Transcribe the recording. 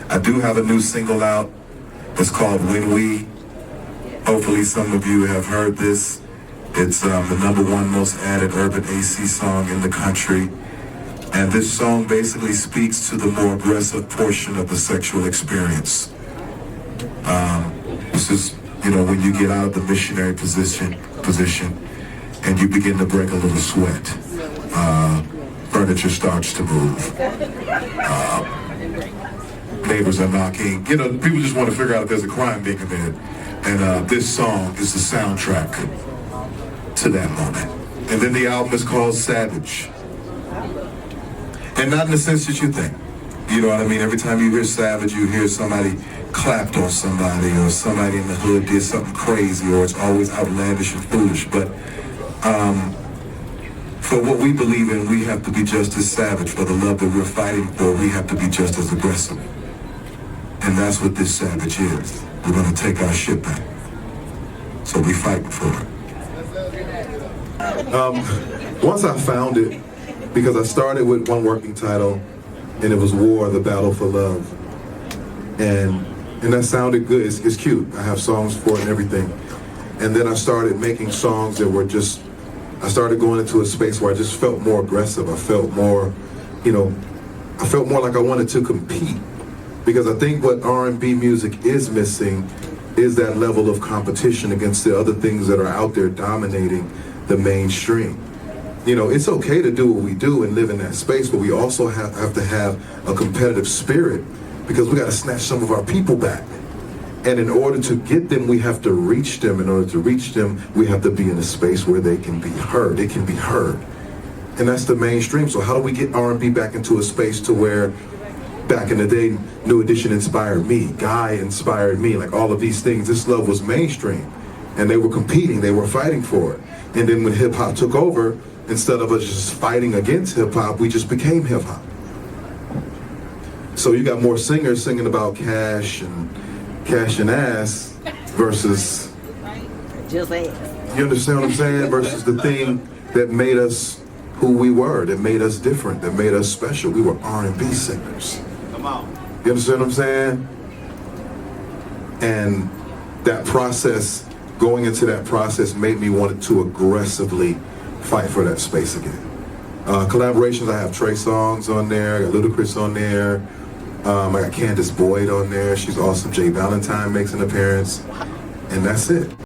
I do have a new single out. It's called When We. Hopefully some of you have heard this. It's the #1 most added urban AC song in the country. And this song basically speaks to the more aggressive portion of the sexual experience. This is, when you get out of the missionary position and you begin to break a little sweat. Furniture starts to move. Neighbors are knocking. People just want to figure out if there's a crime being committed. And this song is the soundtrack to that moment. And then the album is called Savage. And not in the sense that you think. You know what I mean? Every time you hear Savage, you hear somebody clapped on somebody, or somebody in the hood did something crazy, or it's always outlandish and foolish. But for what we believe in, we have to be just as savage. For the love that we're fighting for, we have to be just as aggressive. And that's what this Savage is. We're going to take our shit back. So we fighting for it. Once I found it, because I started with one working title, and it was War, the Battle for Love. And that sounded good. It's cute. I have songs for it and everything. And then I started making songs that were just, I started going into a space where I just felt more aggressive. I felt more, I felt more like I wanted to compete. Because I think what R&B music is missing is that level of competition against the other things that are out there dominating the mainstream. It's okay to do what we do and live in that space, but we also have to have a competitive spirit, because we got to snatch some of our people back. And in order to get them, we have to reach them. In order to reach them, we have to be in a space where they can be heard. They can be heard. And that's the mainstream. So how do we get R&B back into a space to where back in the day, New Edition inspired me, Guy inspired me, like all of these things. This love was mainstream. And they were competing, they were fighting for it. And then when hip hop took over, instead of us just fighting against hip hop, we just became hip hop. So you got more singers singing about cash and ass versus, just ass. You understand what I'm saying? Versus the thing that made us who we were, that made us different, that made us special. We were R&B singers. Come on. You understand what I'm saying? And that process, going into that process, made me want to aggressively fight for that space again. Collaborations, I have Trey Songz on there, I got Ludacris on there, I got Candace Boyd on there, she's awesome. Jay Valentine makes an appearance, and that's it.